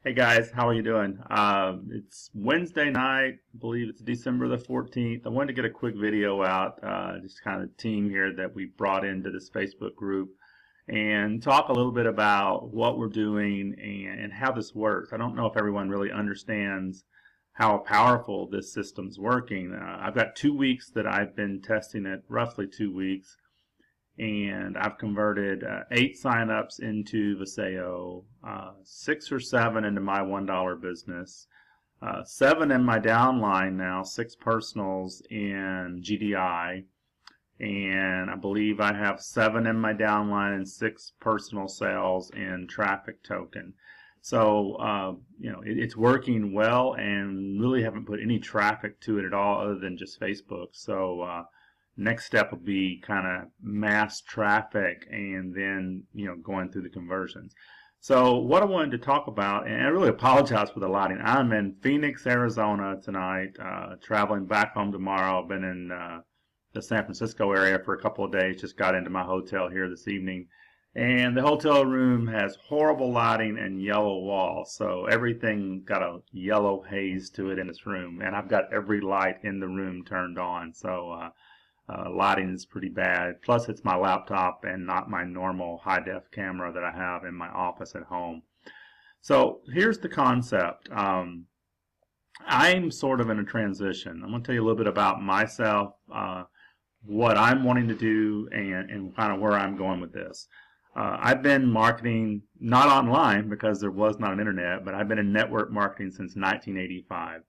Hey guys, how are you doing? It's Wednesday night, I believe it's December the 14th. I wanted to get a quick video out, just kind of team here that we brought into this Facebook group and talk a little bit about what we're doing and how this works. I don't know if everyone really understands how powerful this system's working. I've got 2 weeks that I've been testing it, roughly 2 weeks, and I've converted 8 signups into Visayo, 6 or 7 into my $1 business, 7 in my downline now, 6 personals in GDI, and I believe I have 7 in my downline and 6 personal sales in Traffic Token. So, it's working well and really haven't put any traffic to it at all other than just Facebook. So, next step will be kind of mass traffic and then, going through the conversions. So what I wanted to talk about, and I really apologize for the lighting. I'm in Phoenix, Arizona tonight, traveling back home tomorrow. I've been in the San Francisco area for a couple of days, just got into my hotel here this evening. And the hotel room has horrible lighting and yellow walls, so everything got a yellow haze to it in this room. And I've got every light in the room turned on, so lighting is pretty bad. Plus, it's my laptop and not my normal high-def camera that I have in my office at home. So here's the concept. I'm sort of in a transition. I'm going to tell you a little bit about myself, what I'm wanting to do, and kind of where I'm going with this. I've been marketing, not online because there was not an internet, but I've been in network marketing since 1985.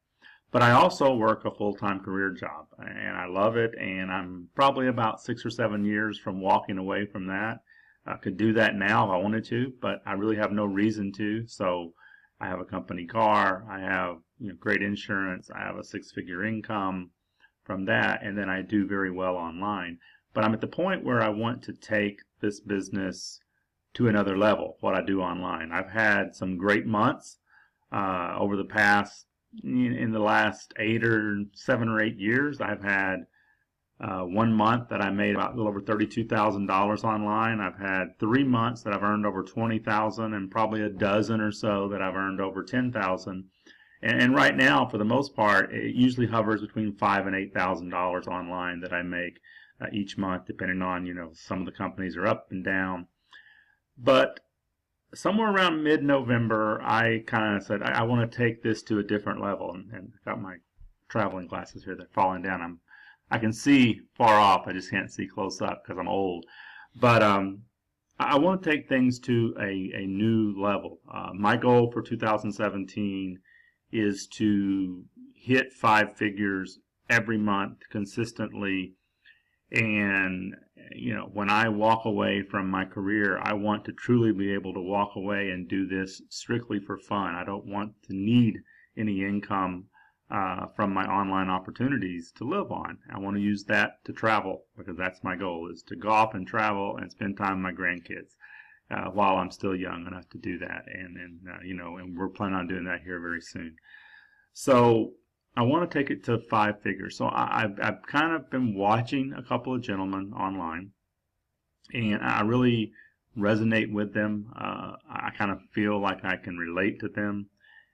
But I also work a full-time career job, and I love it, and I'm probably about 6 or 7 years from walking away from that. I could do that now if I wanted to, but I really have no reason to. So I have a company car, I have great insurance, I have a 6-figure income from that, and then I do very well online. But I'm at the point where I want to take this business to another level, what I do online. I've had some great months over the past in the last 7 or 8 years. I've had 1 month that I made about a little over $32,000 online. I've had 3 months that I've earned over $20,000, and probably a dozen or so that I've earned over $10,000. And right now, for the most part, it usually hovers between $5,000 and $8,000 online that I make each month, depending on, some of the companies are up and down. But somewhere around mid-November, I kind of said, I want to take this to a different level. And I got my traveling glasses here. They're falling down. I can see far off. I just can't see close up because I'm old. But I want to take things to a new level. My goal for 2017 is to hit 5 figures every month consistently. And, when I walk away from my career, I want to truly be able to walk away and do this strictly for fun. I don't want to need any income from my online opportunities to live on. I want to use that to travel, because that's my goal, is to go off and travel and spend time with my grandkids while I'm still young enough to do that. And we're planning on doing that here very soon. So I want to take it to 5 figures. So I've kind of been watching a couple of gentlemen online, and I really resonate with them. I kind of feel like I can relate to them,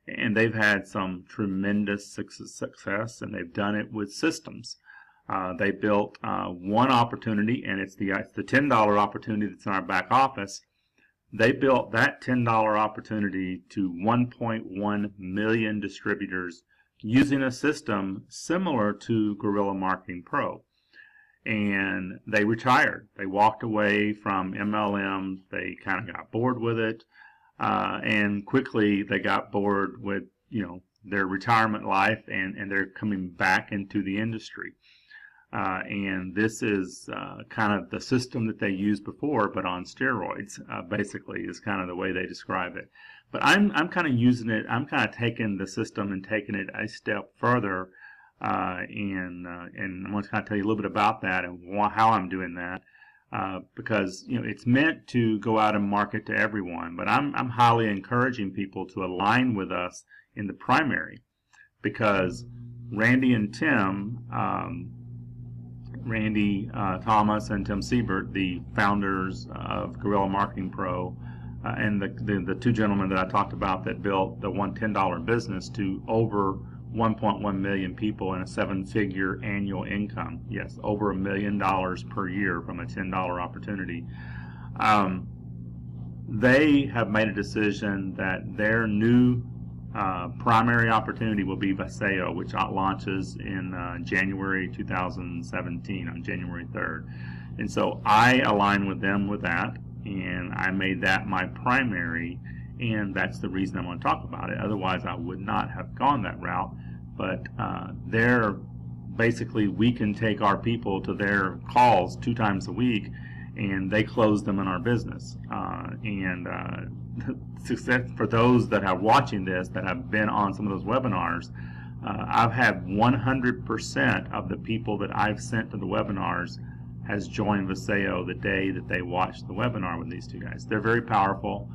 and they've had some tremendous success, and they've done it with systems. They built one opportunity, and it's the $10 opportunity that's in our back office. They built that $10 opportunity to 1.1 million distributors using a system similar to Guerrilla Marketing Pro. And they retired. They walked away from MLM. They kind of got bored with it. And quickly they got bored with, their retirement life, and they're coming back into the industry. And this is kind of the system that they used before, but on steroids, basically, is kind of the way they describe it. But I'm kind of using it. I'm kind of taking the system and taking it a step further, and I'm going to kind of tell you a little bit about that and how I'm doing that, because it's meant to go out and market to everyone. But I'm highly encouraging people to align with us in the primary, because Randy and Tim. Randy Thomas and Tim Siebert, the founders of Guerrilla Marketing Pro, and the two gentlemen that I talked about that built the $110 business to over 1.1 million people and a 7-figure annual income. Yes, over $1 million per year from a $10 opportunity. They have made a decision that their new primary opportunity will be Visayo, which launches in January 2017, on January 3rd. And so I align with them with that, and I made that my primary, and that's the reason I want to talk about it. Otherwise, I would not have gone that route. But they're basically, we can take our people to their calls 2 times a week, and they close them in our business. Success for those that are watching this, that have been on some of those webinars, I've had 100% of the people that I've sent to the webinars has joined Visayo the day that they watched the webinar with these two guys. They're very powerful.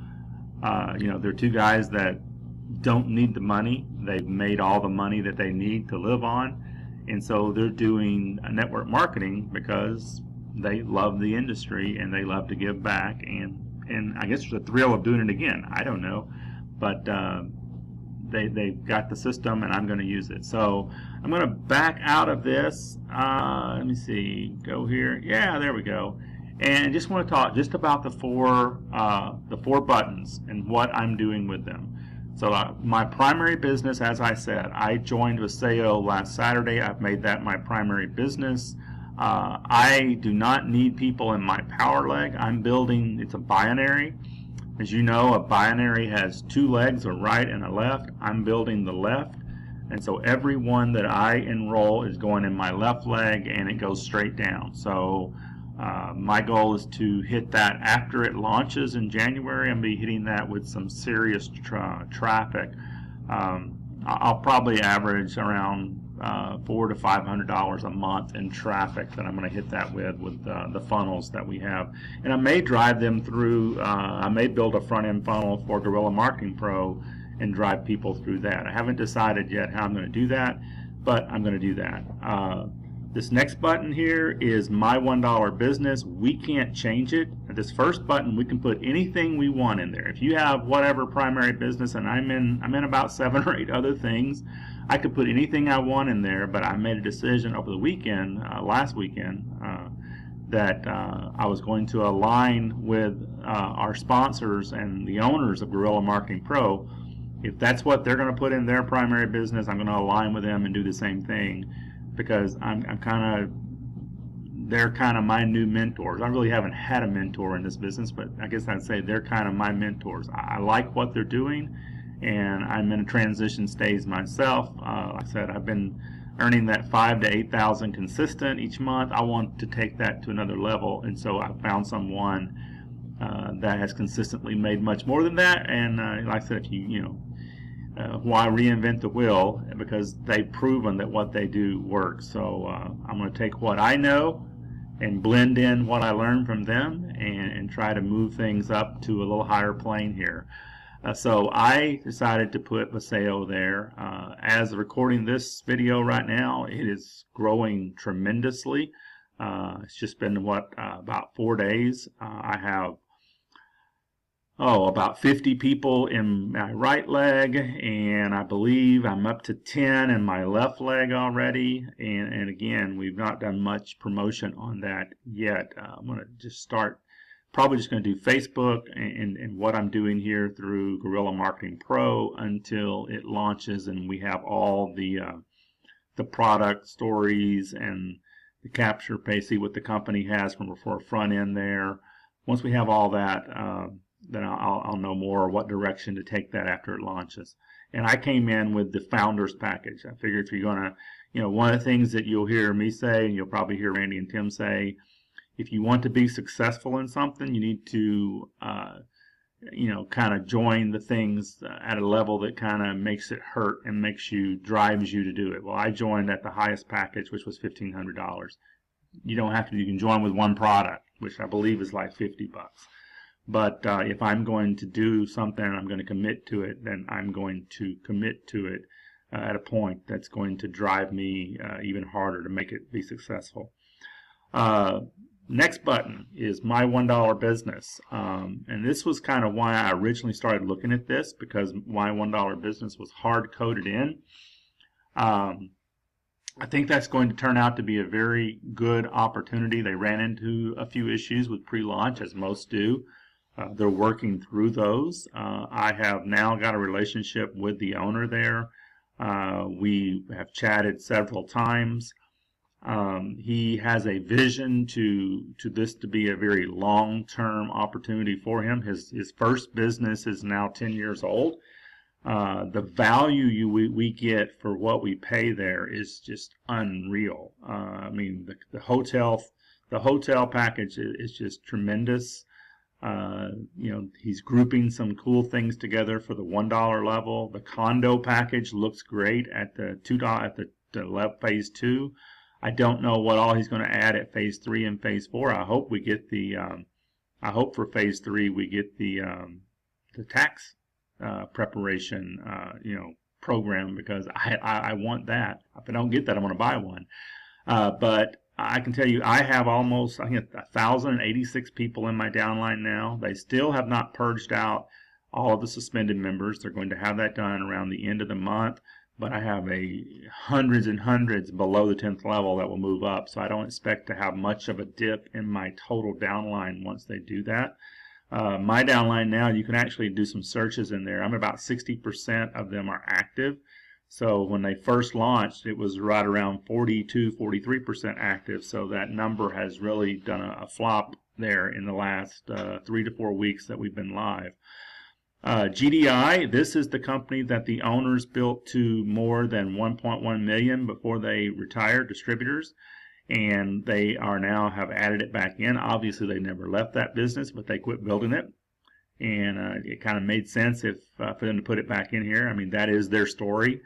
They're two guys that don't need the money. They've made all the money that they need to live on, and so they're doing network marketing because they love the industry and they love to give back, and I guess there's a thrill of doing it again. I don't know, but they've got the system, and I'm going to use it. So I'm going to back out of this. Let me see. Go here. Yeah, there we go. And just want to talk just about the four buttons and what I'm doing with them. So my primary business, as I said, I joined Visayo last Saturday. I've made that my primary business. I do not need people in my power leg. I'm building, it's a binary. As you know, a binary has 2 legs, a right and a left. I'm building the left. And so every one that I enroll is going in my left leg, and it goes straight down. So my goal is to hit that after it launches in January. I'm going to be hitting that with some serious traffic. I'll probably average around $400 to $500 a month in traffic that I'm going to hit that with the funnels that we have. And I may drive them through, I may build a front-end funnel for Guerrilla Marketing Pro and drive people through that. I haven't decided yet how I'm going to do that, but I'm going to do that. This next button here is My $1 Business. We can't change it. This first button, we can put anything we want in there. If you have whatever primary business, and I'm in about 7 or 8 other things, I could put anything I want in there. But I made a decision over the weekend, last weekend, that I was going to align with our sponsors and the owners of Guerrilla Marketing Pro. If that's what they're going to put in their primary business, I'm going to align with them and do the same thing, because they're kind of my new mentors. I really haven't had a mentor in this business, but I guess I'd say they're kind of my mentors. I like what they're doing, and I'm in a transition stage myself. Like I said, I've been earning that $5,000 to $8,000 consistent each month. I want to take that to another level, and so I found someone that has consistently made much more than that. And like I said, why reinvent the wheel? Because they've proven that what they do works. So I'm going to take what I know and blend in what I learned from them, and try to move things up to a little higher plane here. So I decided to put Visayo there. As recording this video right now, it is growing tremendously. It's just been about 4 days. I have about 50 people in my right leg, and I believe I'm up to 10 in my left leg already. And again, we've not done much promotion on that yet. I'm going to just start, probably just going to do Facebook and what I'm doing here through Guerrilla Marketing Pro until it launches and we have all the product stories and the capture page, see what the company has for a front end there. Once we have all that, then I'll know more what direction to take that after it launches. And I came in with the Founders Package. I figured if you're going to, one of the things that you'll hear me say, and you'll probably hear Randy and Tim say, if you want to be successful in something, you need to, kind of join the things at a level that kind of makes it hurt and drives you to do it. Well, I joined at the highest package, which was $1,500. You don't have to, you can join with one product, which I believe is like $50. But if I'm going to do something and I'm going to commit to it, then I'm going to commit to it at a point that's going to drive me even harder to make it be successful. Next button is My $1 Business. And this was kind of why I originally started looking at this, because My $1 Business was hard coded in. I think that's going to turn out to be a very good opportunity. They ran into a few issues with pre-launch, as most do. They're working through those. I have now got a relationship with the owner there. We have chatted several times. He has a vision to this to be a very long-term opportunity for him. His first business is now 10 years old. The value we get for what we pay there is just unreal. I mean, the hotel package is just tremendous. He's grouping some cool things together for the $1 level. The condo package looks great at the $2 at the phase 2. I don't know what all he's going to add at phase 3 and phase 4. I hope we get I hope for phase 3 we get the tax preparation program, because I want that. If I don't get that, I'm going to buy one. But I can tell you, I have almost, I think, 1,086 people in my downline now. They still have not purged out all of the suspended members. They're going to have that done around the end of the month. But I have hundreds and hundreds below the 10th level that will move up. So I don't expect to have much of a dip in my total downline once they do that. My downline now, you can actually do some searches in there. I'm about 60% of them are active. So when they first launched, it was right around 42, 43% active. So that number has really done a flop there in the last 3 to 4 weeks that we've been live. GDI, this is the company that the owners built to more than 1.1 million before they retired, distributors. And they are now have added it back in. Obviously, they never left that business, but they quit building it. And it kind of made sense for them to put it back in here. I mean, that is their story.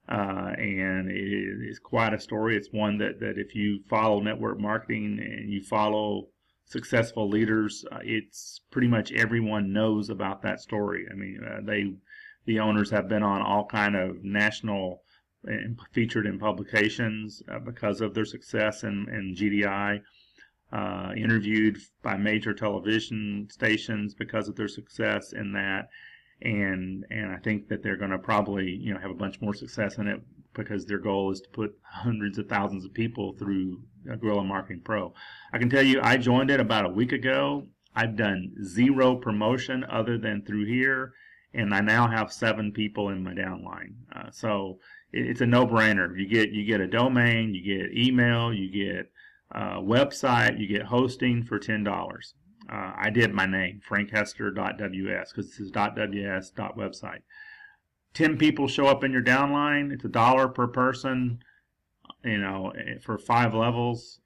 And it is quite a story. It's one that if you follow network marketing and you follow successful leaders, it's pretty much everyone knows about that story. I mean, the owners have been on all kind of national and featured in publications because of their success in GDI, interviewed by major television stations because of their success in that, and I think that they're going to probably have a bunch more success in it, because their goal is to put hundreds of thousands of people through Guerrilla Marketing Pro. I can tell you, I joined it about a week ago. I've done 0 promotion other than through here, and I now have 7 people in my downline. So it's a no-brainer. You get a domain, you get email, you get website, you get hosting for $10. I did my name, frankhester.ws, because this is .ws.website. 10 people show up in your downline. It's $1 per person, for 5 levels.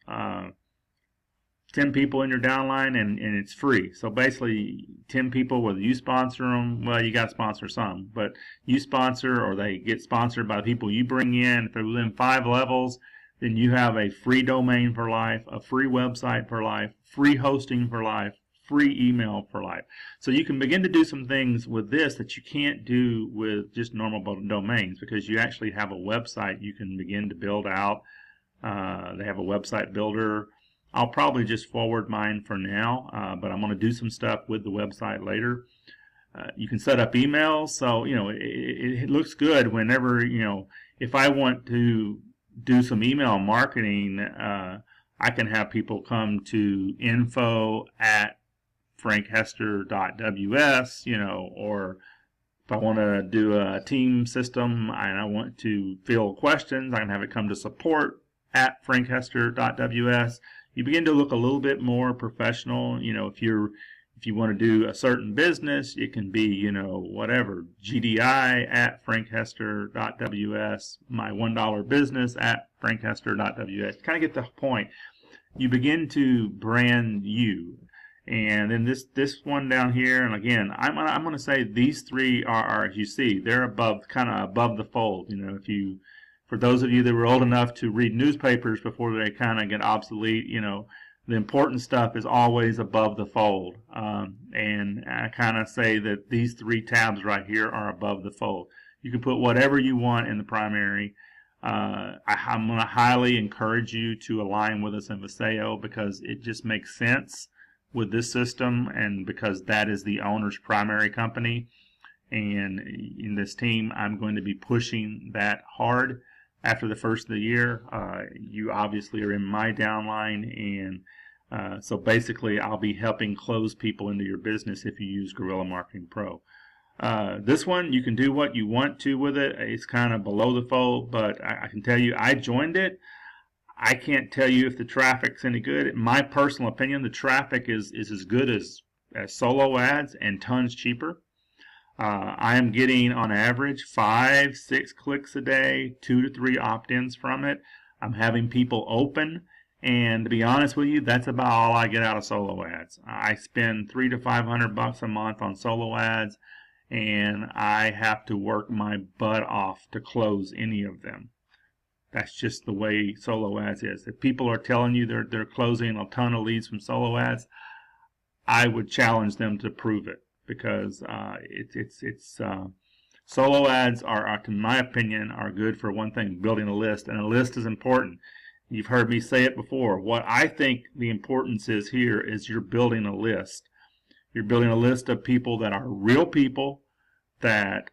10 people in your downline, and it's free. So basically, 10 people, whether you sponsor them, well, you got to sponsor some, but you sponsor or they get sponsored by the people you bring in. If they're within 5 levels, then you have a free domain for life, a free website for life, free hosting for life, free email for life. So you can begin to do some things with this that you can't do with just normal domains, because you actually have a website you can begin to build out. They have a website builder. I'll probably just forward mine for now, but I'm going to do some stuff with the website later. You can set up emails, so it looks good whenever if I want to do some email marketing, I can have people come to info@frankhester.ws, or if I want to do a team system and I want to field questions, I can have it come to support@frankhester.ws. You begin to look a little bit more professional. If you want to do a certain business, it can be, whatever, GDI@frankhester.ws, my $1 business @frankhester.ws. Kind of get the point. You begin to brand you. And then this one down here, and again, I'm gonna say these 3 are, as you see, they're kind of above the fold. For those of you that were old enough to read newspapers before they kind of get obsolete, the important stuff is always above the fold. And I kind of say that these 3 tabs right here are above the fold. You can put whatever you want in the primary. I'm going to highly encourage you to align with us in Visayo because it just makes sense with this system, and because that is the owner's primary company. And in this team, I'm going to be pushing that hard after the first of the year. You obviously are in my downline, and so basically I'll be helping close people into your business if you use Guerrilla Marketing Pro. This one, you can do what you want to with it. It's kind of below the fold, but I can tell you, I joined it. I can't tell you if the traffic's any good. In my personal opinion, the traffic is as good as solo ads and tons cheaper. I am getting on average 5-6 clicks a day, 2 to 3 opt-ins from it. I'm having people open, and to be honest with you, that's about all I get out of solo ads. I spend $300 to $500 a month on solo ads, and I have to work my butt off to close any of them. That's just the way solo ads is. If people are telling you they're closing a ton of leads from solo ads, I would challenge them to prove it, because solo ads are, in my opinion, are good for one thing: building a list, and a list is important. You've heard me say it before. What I think the importance is here is you're building a list. You're building a list of people that are real people that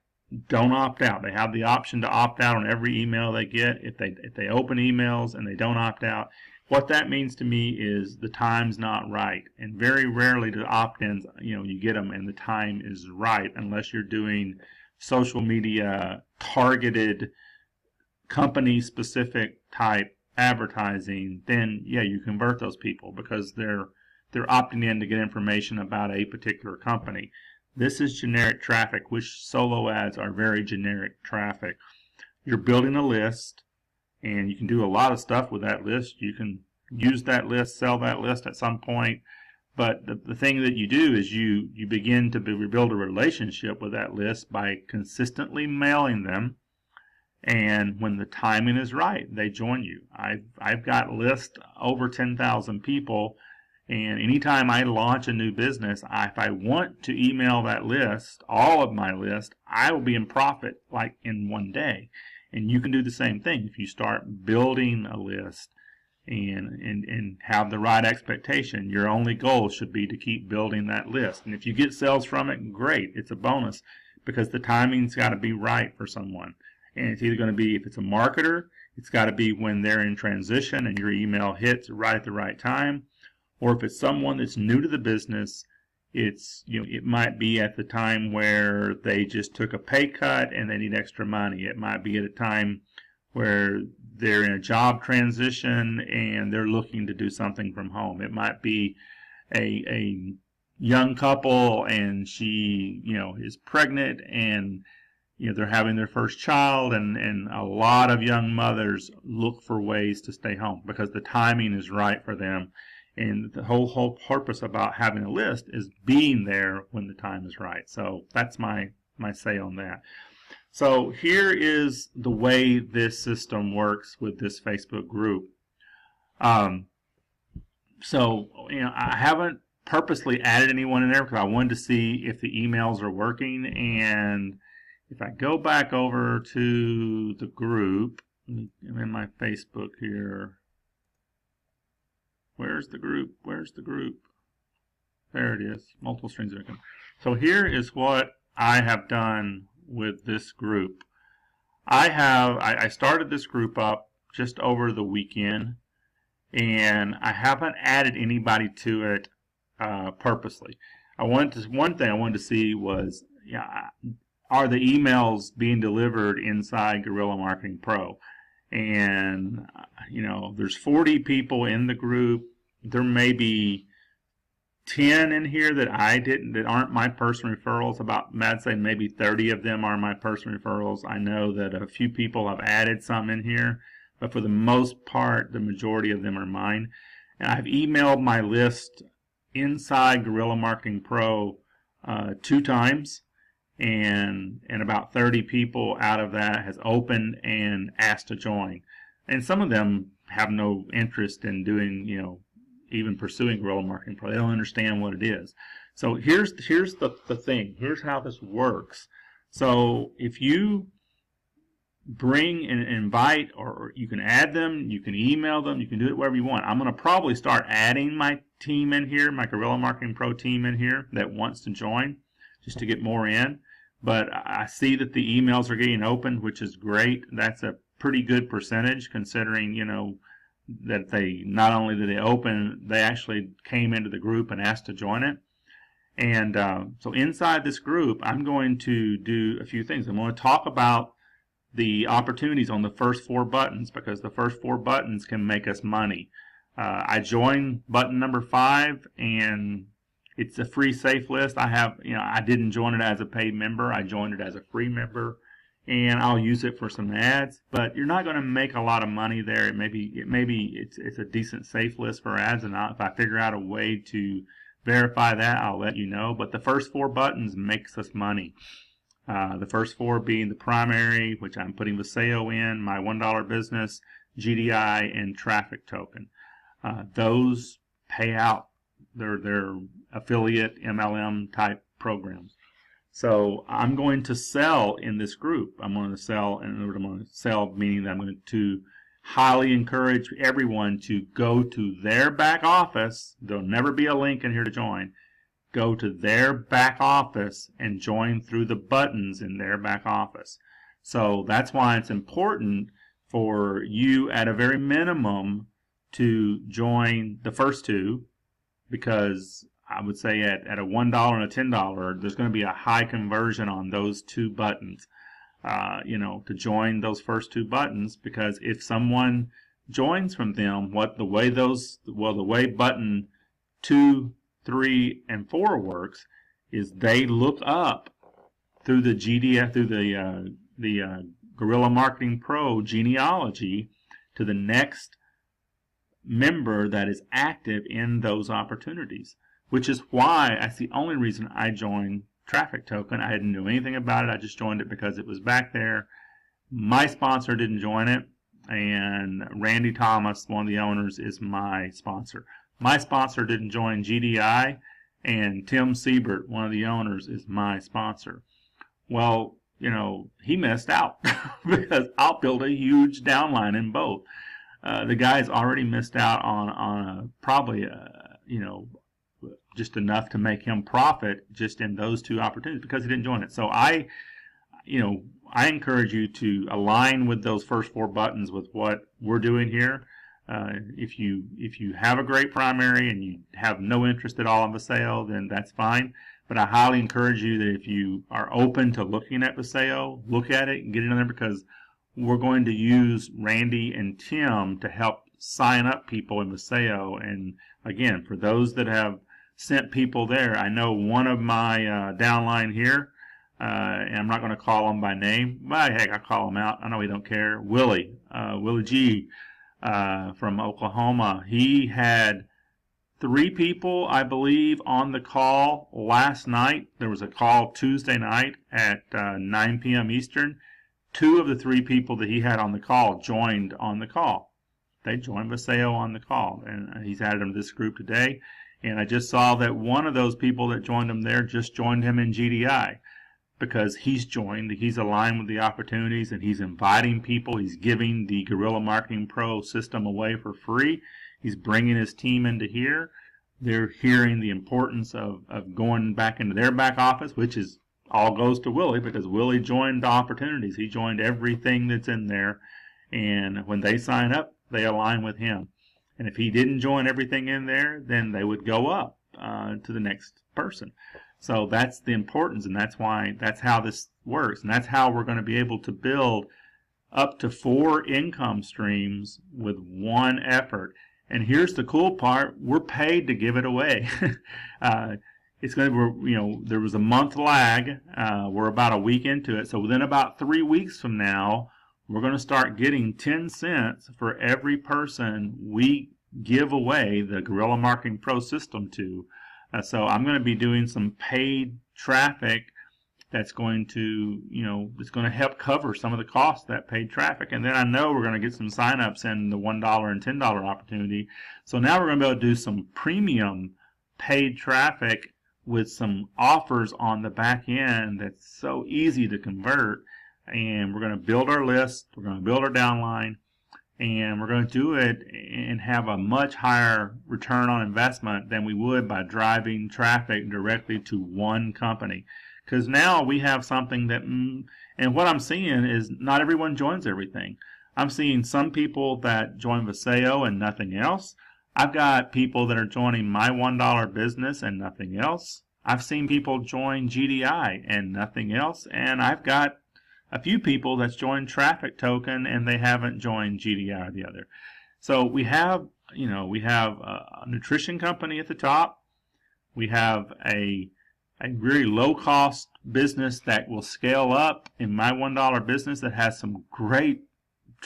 don't opt out. They have the option to opt out on every email they get. If they open emails and they don't opt out, what that means to me is the time's not right. And very rarely do opt-ins, you get them and the time is right, unless you're doing social media targeted company specific type advertising. Then yeah, you convert those people because they're opting in to get information about a particular company. This is generic traffic, which solo ads are very generic traffic. You're building a list, and you can do a lot of stuff with that list. You can use that list, sell that list at some point. But the thing that you do is you begin to build a relationship with that list by consistently mailing them. And when the timing is right, they join you. I've got lists over 10,000 people. And anytime I launch a new business, if I want to email that list, all of my list, I will be in profit like in one day. And you can do the same thing if you start building a list and have the right expectation. Your only goal should be to keep building that list. And if you get sales from it, great. It's a bonus, because the timing's got to be right for someone. And it's either going to be, if it's a marketer, it's got to be when they're in transition and your email hits right at the right time. Or if it's someone that's new to the business, it might be at the time where they just took a pay cut and they need extra money. It might be at a time where they're in a job transition and they're looking to do something from home. It might be a young couple and she, is pregnant, and they're having their first child, and a lot of young mothers look for ways to stay home because the timing is right for them. And the whole purpose about having a list is being there when the time is right. So that's my say on that. So here is the way this system works with this Facebook group. I haven't purposely added anyone in there because I wanted to see if the emails are working. And if I go back over to the group, I'm in my Facebook here. Where's the group? Where's the group? There it is. Multiple streams of income. So here is what I have done with this group. I started this group up just over the weekend, and I haven't added anybody to it purposely. One thing I wanted to see was, are the emails being delivered inside Guerrilla Marketing Pro? And there's 40 people in the group. There may be 10 in here that aren't my personal referrals. I'd say maybe 30 of them are my personal referrals. I know that a few people have added some in here, but for the most part, the majority of them are mine. And I've emailed my list inside Guerrilla Marketing Pro 2 times. And about 30 people out of that has opened and asked to join. And some of them have no interest in doing, even pursuing Guerrilla Marketing Pro. They don't understand what it is. So here's the thing. Here's how this works. So if you bring and invite, or you can add them, you can email them, you can do it wherever you want. I'm going to probably start adding my team in here, my Guerrilla Marketing Pro team in here that wants to join, just to get more in. But I see that the emails are getting opened, which is great. That's a pretty good percentage, considering, you know, that they not only did they open, they actually came into the group and asked to join it. And so inside this group, I'm going to do a few things. I'm going to talk about the opportunities on the first 4 buttons, because the first 4 buttons can make us money. I joined button number 5, and it's a free safe list. I didn't join it as a paid member. I joined it as a free member, and I'll use it for some ads. But you're not going to make a lot of money there. It's a decent safe list for ads, and if I figure out a way to verify that, I'll let you know. But the first 4 buttons makes us money. The first 4 being the primary, which I'm putting Viseo in, my $1 business, GDI, and traffic token. Those pay out. They're affiliate MLM type programs. So I'm going to sell in this group. I'm going to sell, and I'm going to sell meaning that I'm going to highly encourage everyone to go to their back office. There'll never be a link in here to join. Go to their back office and join through the buttons in their back office. So that's why it's important for you at a very minimum to join the first 2, because I would say at a $1 and a $10, there's going to be a high conversion on those 2 buttons. To join those first 2 buttons, because if someone joins from them, the way button 2, 3, and 4 works is they look up through the GDF, through the Guerrilla Marketing Pro genealogy to the next member that is active in those opportunities, which is why that's the only reason I joined Traffic Token. I didn't know anything about it. I just joined it because it was back there. My sponsor didn't join it, and Randy Thomas, one of the owners, is my sponsor. My sponsor didn't join GDI, and Tim Siebert, one of the owners, is my sponsor. Well, he missed out because I'll build a huge downline in both. The guy's already missed out on probably just enough to make him profit just in those 2 opportunities because he didn't join it. So I encourage you to align with those first 4 buttons with what we're doing here. If you have a great primary and you have no interest at all in Viseo, then that's fine. But I highly encourage you that if you are open to looking at Viseo, look at it and get it in there, because we're going to use Randy and Tim to help sign up people in Viseo. And again, for those that have sent people there, I know one of my downline here, and I'm not going to call him by name, but heck, I call him out. I know he don't care. Willie G. From Oklahoma. He had 3 people, I believe, on the call last night. There was a call Tuesday night at 9 p.m. Eastern. 2 of the 3 people that he had on the call joined on the call. They joined Viseo on the call, and he's added them to this group today. And I just saw that one of those people that joined him there just joined him in GDI, because he's aligned with the opportunities, and he's inviting people. He's giving the Guerrilla Marketing Pro system away for free. He's bringing his team into here. They're hearing the importance of going back into their back office, which is all goes to Willie, because Willie joined the opportunities. He joined everything that's in there, and when they sign up, they align with him. And if he didn't join everything in there, then they would go up to the next person. So that's the importance, and that's how this works, and that's how we're going to be able to build up to 4 income streams with 1 effort. And here's the cool part: we're paid to give it away. It's going to, there was a month lag. We're about a week into it, so within about 3 weeks from now, we're going to start getting 10 cents for every person we give away the Guerrilla Marketing Pro system to. So I'm going to be doing some paid traffic that's going to, it's going to help cover some of the costs of that paid traffic. And then I know we're going to get some signups in the $1 and $10 opportunity. So now we're going to be able to do some premium paid traffic with some offers on the back end that's so easy to convert. and we're going to build our list, we're going to build our downline, and we're going to do it and have a much higher return on investment than we would by driving traffic directly to one company. Because now we have something that, and what I'm seeing is not everyone joins everything. I'm seeing some people that join Visayo and nothing else. I've got people that are joining my $1 business and nothing else. I've seen people join GDI and nothing else, and I've got a few people that's joined Traffic Token and they haven't joined GDI or the other. So we have, we have a nutrition company at the top. We have a really low cost business that will scale up in my $1 business that has some great,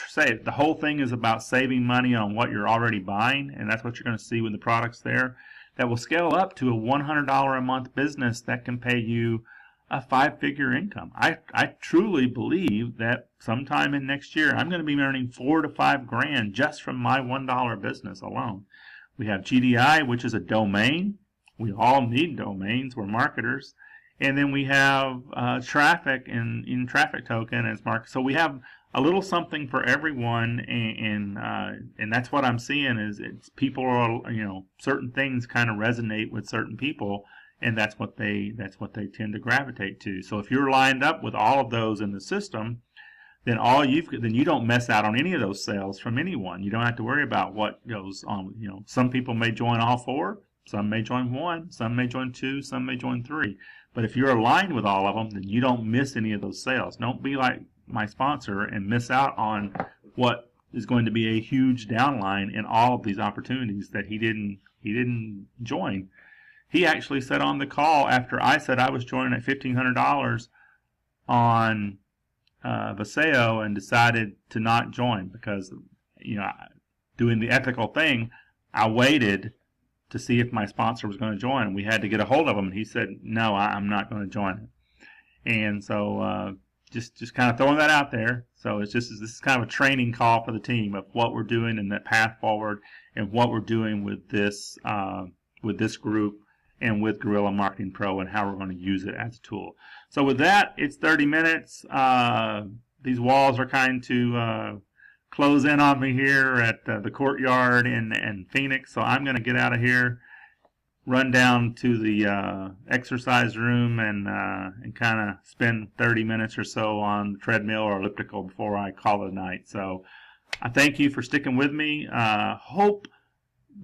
say the whole thing is about saving money on what you're already buying, and that's what you're going to see with the products there, that will scale up to a $100 a month business that can pay you a 5-figure income. I truly believe that sometime in next year I'm going to be earning $4 to $5 grand just from my $1 business alone. We have GDI, which is a domain. We all need domains. We're marketers. And then we have traffic in Traffic Token as market. So we have a little something for everyone, and that's what I'm seeing is it's people are, certain things kind of resonate with certain people, and that's what they tend to gravitate to. So if you're lined up with all of those in the system, then you don't miss out on any of those sales from anyone. You don't have to worry about what goes on. Some people may join all 4, some may join 1, some may join 2, some may join 3. But if you're aligned with all of them, then you don't miss any of those sales. Don't be like my sponsor and miss out on what is going to be a huge downline in all of these opportunities that he didn't join. He actually said on the call after I said I was joining at $1,500 on Visayo and decided to not join because, doing the ethical thing, I waited to see if my sponsor was going to join. We had to get a hold of him, and he said, no, I'm not going to join it. And so just kind of throwing that out there. So this is kind of a training call for the team of what we're doing in that path forward and what we're doing with this group and with Guerrilla Marketing Pro and how we're going to use it as a tool. So with that, it's 30 minutes. These walls are kind to close in on me here at the courtyard in Phoenix. So I'm going to get out of here, run down to the exercise room, and kind of spend 30 minutes or so on the treadmill or elliptical before I call it a night. So I thank you for sticking with me. Hope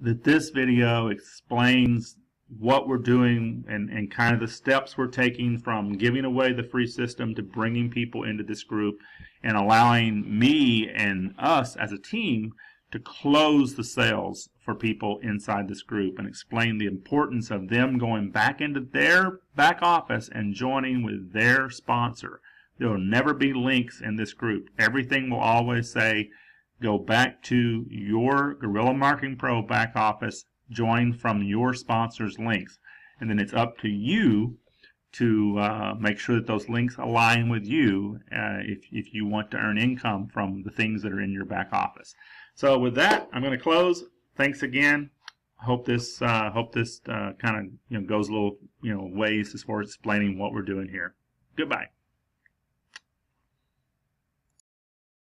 that this video explains what we're doing and kind of the steps we're taking from giving away the free system to bringing people into this group and allowing me and us as a team to close the sales for people inside this group and explain the importance of them going back into their back office and joining with their sponsor. There will never be links in this group. Everything will always say, go back to your Guerrilla Marketing Pro back office, join from your sponsor's links. And then it's up to you to make sure that those links align with you if you want to earn income from the things that are in your back office. So with that, I'm going to close. Thanks again. Hope this kind of goes a little ways as far as explaining what we're doing here. Goodbye.